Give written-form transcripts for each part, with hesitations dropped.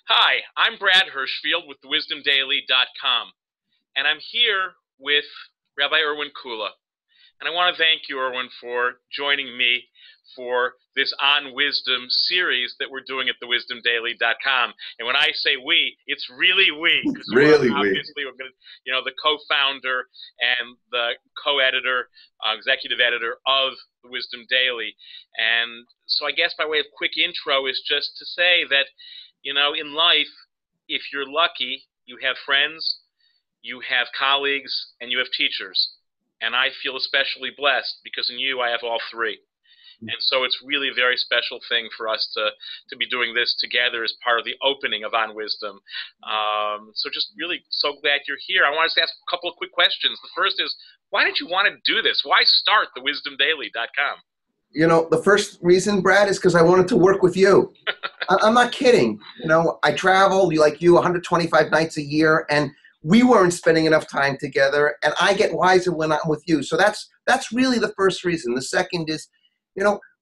Hi, I'm Brad Hirschfield with wisdomdaily.com, and I'm here with Rabbi Irwin Kula. And I want to thank you, Irwin, for joining me for this On Wisdom series that we're doing at thewisdomdaily.com. And when I say we, it's really we, because we're Really, we. obviously we're going to, the co-founder and the co-editor, executive editor of the Wisdom Daily. And so I guess by way of quick intro is just to say that, in life, if you're lucky, you have friends, you have colleagues, and you have teachers. And I feel especially blessed because in you I have all three. And so it's really a very special thing for us to be doing this together as part of the opening of On Wisdom. So just really so glad you're here. I want to ask a couple of quick questions. The first is, why did you want to do this? Why start the wisdomdaily.com? The first reason, Brad, is because I wanted to work with you. I'm not kidding. I travel like you 125 nights a year, and we weren't spending enough time together, and I get wiser when I'm with you. So that's really the first reason. The second is,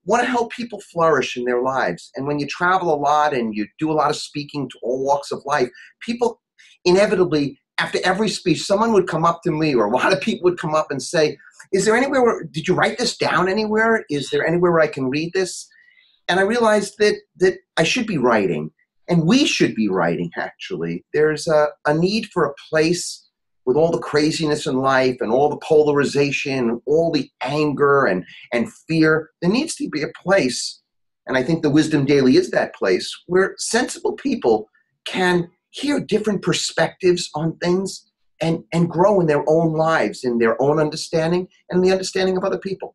want to help people flourish in their lives. And when you travel a lot and you do a lot of speaking to all walks of life, people inevitably, after every speech, someone would come up to me, or a lot of people would come up and say, is there anywhere did you write this down anywhere? Is there anywhere where I can read this? And I realized that I should be writing, and we should be writing, actually. There's a need for a place with all the craziness in life and all the polarization, all the anger and fear. There needs to be a place, and I think the Wisdom Daily is that place, where sensible people can hear different perspectives on things and grow in their own lives, in their own understanding and the understanding of other people.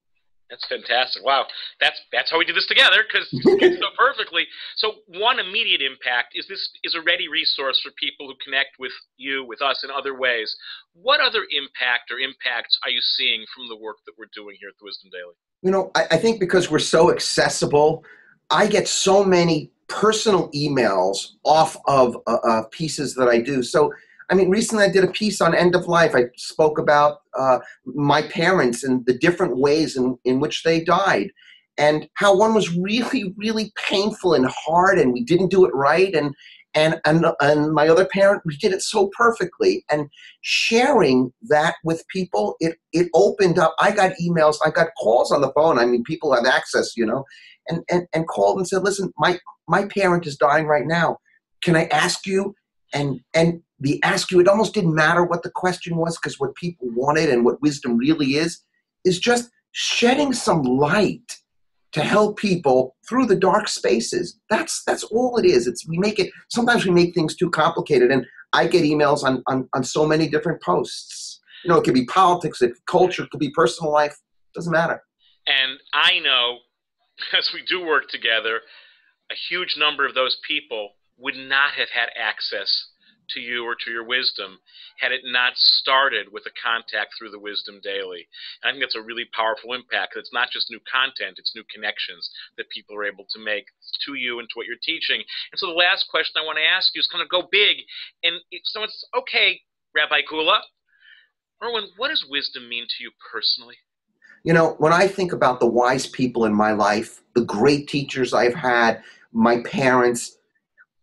That's fantastic. Wow. That's how we do this together, because it fits so perfectly. So one immediate impact is this is a ready resource for people who connect with you, with us in other ways. What other impact or impacts are you seeing from the work that we're doing here at the Wisdom Daily? I think because we're so accessible, I get so many personal emails off of pieces that I do. So recently I did a piece on end of life. I spoke about my parents and the different ways in which they died, and how one was really, really painful and hard, and we didn't do it right, and my other parent, we did it so perfectly. And sharing that with people, it opened up. I got emails, I got calls on the phone. People have access, and called and said, listen, my parent is dying right now. Can I ask you? And the ask you, it almost didn't matter what the question was, because what people wanted and what wisdom really is just shedding some light to help people through the dark spaces. That's all it is. Sometimes we make things too complicated, and I get emails on so many different posts. It could be politics, it could be culture, it could be personal life. Doesn't matter. And I know, as we do work together, a huge number of those people would not have had access to you or to your wisdom had it not started with a contact through the Wisdom Daily. And I think that's a really powerful impact. It's not just new content, it's new connections that people are able to make to you and to what you're teaching. And so the last question I want to ask you is kind of go big. And so it's okay, Rabbi Kula. Irwin, what does wisdom mean to you personally? When I think about the wise people in my life, the great teachers I've had, my parents,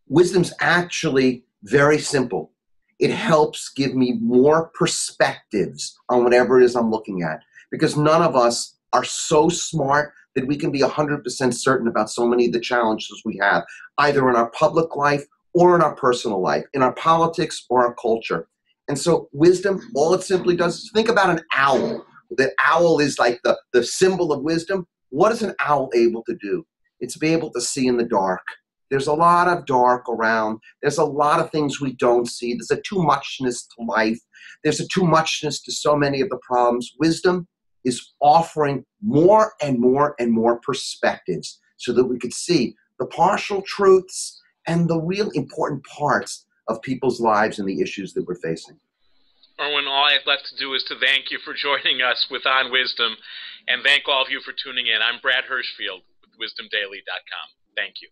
wisdom's actually very simple. It helps give me more perspectives on whatever it is I'm looking at, because none of us are so smart that we can be 100% certain about so many of the challenges we have, either in our public life or in our personal life, in our politics or our culture. And so wisdom, all it simply does is think about an owl. The owl is like the symbol of wisdom. What is an owl able to do? It's be able to see in the dark. There's a lot of dark around. There's a lot of things we don't see. There's a too muchness to life. There's a too muchness to so many of the problems. Wisdom is offering more and more and more perspectives so that we could see the partial truths and the real important parts of people's lives and the issues that we're facing. Irwin, all I have left to do is to thank you for joining us with On Wisdom, and thank all of you for tuning in. I'm Brad Hirschfield with wisdomdaily.com. Thank you.